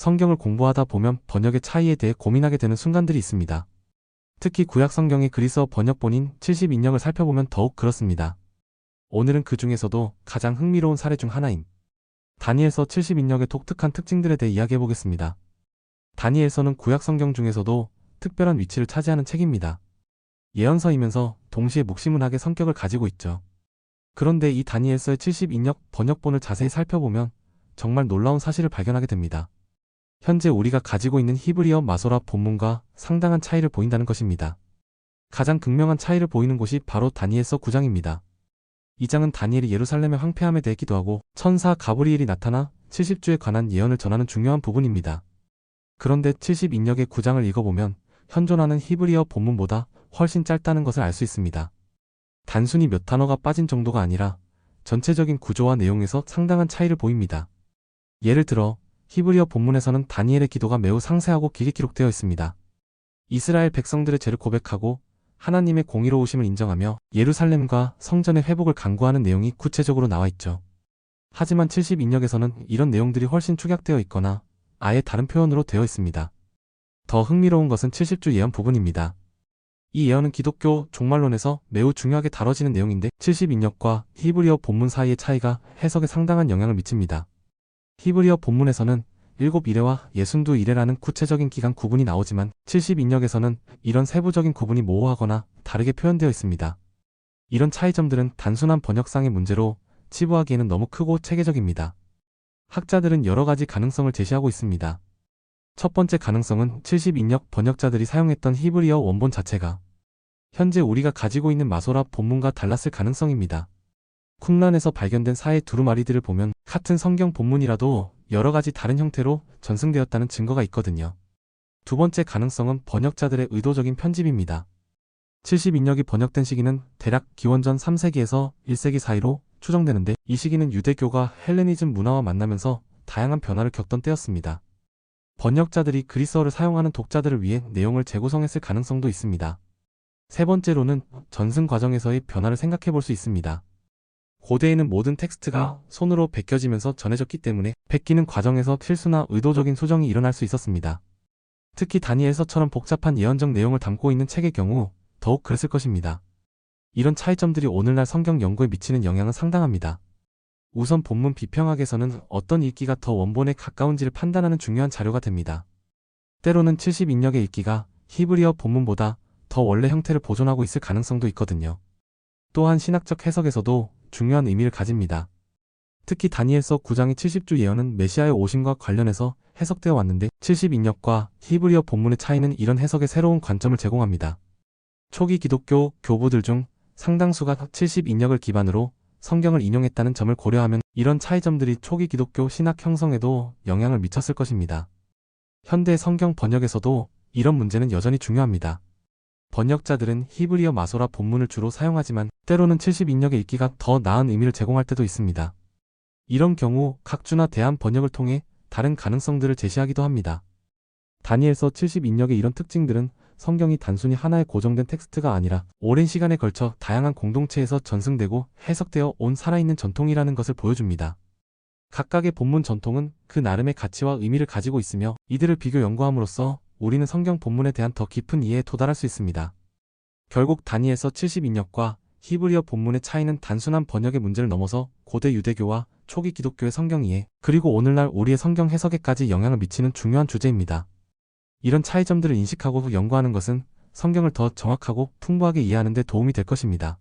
성경을 공부하다 보면 번역의 차이에 대해 고민하게 되는 순간들이 있습니다. 특히 구약 성경의 그리스어 번역본인 70인역을 살펴보면 더욱 그렇습니다. 오늘은 그 중에서도 가장 흥미로운 사례 중 하나인 다니엘서 70인역의 독특한 특징들에 대해 이야기해보겠습니다. 다니엘서는 구약 성경 중에서도 특별한 위치를 차지하는 책입니다. 예언서이면서 동시에 묵시문학의 성격을 가지고 있죠. 그런데 이 다니엘서의 70인역 번역본을 자세히 살펴보면 정말 놀라운 사실을 발견하게 됩니다. 현재 우리가 가지고 있는 히브리어 마소라 본문과 상당한 차이를 보인다는 것입니다. 가장 극명한 차이를 보이는 곳이 바로 다니엘서 9장입니다. 이 장은 다니엘이 예루살렘의 황폐함에 대해 기도하고 천사 가브리엘이 나타나 70주에 관한 예언을 전하는 중요한 부분입니다. 그런데 70인역의 9장을 읽어보면 현존하는 히브리어 본문보다 훨씬 짧다는 것을 알 수 있습니다. 단순히 몇 단어가 빠진 정도가 아니라 전체적인 구조와 내용에서 상당한 차이를 보입니다. 예를 들어 히브리어 본문에서는 다니엘의 기도가 매우 상세하고 길게 기록되어 있습니다. 이스라엘 백성들의 죄를 고백하고 하나님의 공의로우심을 인정하며 예루살렘과 성전의 회복을 간구하는 내용이 구체적으로 나와 있죠. 하지만 70인역에서는 이런 내용들이 훨씬 축약되어 있거나 아예 다른 표현으로 되어 있습니다. 더 흥미로운 것은 70주 예언 부분입니다. 이 예언은 기독교 종말론에서 매우 중요하게 다뤄지는 내용인데 70인역과 히브리어 본문 사이의 차이가 해석에 상당한 영향을 미칩니다. 히브리어 본문에서는 7이레와 62이레라는 구체적인 기간 구분이 나오지만 70인역에서는 이런 세부적인 구분이 모호하거나 다르게 표현되어 있습니다. 이런 차이점들은 단순한 번역상의 문제로 치부하기에는 너무 크고 체계적입니다. 학자들은 여러 가지 가능성을 제시하고 있습니다. 첫 번째 가능성은 70인역 번역자들이 사용했던 히브리어 원본 자체가 현재 우리가 가지고 있는 마소라 본문과 달랐을 가능성입니다. 쿰란에서 발견된 사해 두루마리들을 보면 같은 성경 본문이라도 여러 가지 다른 형태로 전승되었다는 증거가 있거든요. 두 번째 가능성은 번역자들의 의도적인 편집입니다. 70인역이 번역된 시기는 대략 기원전 3세기에서 1세기 사이로 추정되는데 이 시기는 유대교가 헬레니즘 문화와 만나면서 다양한 변화를 겪던 때였습니다. 번역자들이 그리스어를 사용하는 독자들을 위해 내용을 재구성했을 가능성도 있습니다. 세 번째로는 전승 과정에서의 변화를 생각해 볼 수 있습니다. 고대에는 모든 텍스트가 손으로 베껴지면서 전해졌기 때문에 베끼는 과정에서 실수나 의도적인 수정이 일어날 수 있었습니다. 특히 다니엘서처럼 복잡한 예언적 내용을 담고 있는 책의 경우 더욱 그랬을 것입니다. 이런 차이점들이 오늘날 성경 연구에 미치는 영향은 상당합니다. 우선 본문 비평학에서는 어떤 읽기가 더 원본에 가까운지를 판단하는 중요한 자료가 됩니다. 때로는 70인역의 읽기가 히브리어 본문보다 더 원래 형태를 보존하고 있을 가능성도 있거든요. 또한 신학적 해석에서도 중요한 의미를 가집니다. 특히 다니엘서 9장의 70주 예언은 메시아의 오심과 관련해서 해석되어 왔는데 70인역과 히브리어 본문의 차이는 이런 해석에 새로운 관점을 제공합니다. 초기 기독교 교부들 중 상당수가 70인역을 기반으로 성경을 인용했다는 점을 고려하면 이런 차이점들이 초기 기독교 신학 형성에도 영향을 미쳤을 것입니다. 현대 성경 번역에서도 이런 문제는 여전히 중요합니다. 번역자들은 히브리어 마소라 본문을 주로 사용하지만 때로는 70인역의 읽기가 더 나은 의미를 제공할 때도 있습니다. 이런 경우 각 주나 대한 번역을 통해 다른 가능성들을 제시하기도 합니다. 다니엘서 70인역의 이런 특징들은 성경이 단순히 하나의 고정된 텍스트가 아니라 오랜 시간에 걸쳐 다양한 공동체에서 전승되고 해석되어 온 살아있는 전통이라는 것을 보여줍니다. 각각의 본문 전통은 그 나름의 가치와 의미를 가지고 있으며 이들을 비교 연구함으로써 우리는 성경 본문에 대한 더 깊은 이해에 도달할 수 있습니다. 결국 다니엘서 70인역과 히브리어 본문의 차이는 단순한 번역의 문제를 넘어서 고대 유대교와 초기 기독교의 성경 이해, 그리고 오늘날 우리의 성경 해석에까지 영향을 미치는 중요한 주제입니다. 이런 차이점들을 인식하고 연구하는 것은 성경을 더 정확하고 풍부하게 이해하는 데 도움이 될 것입니다.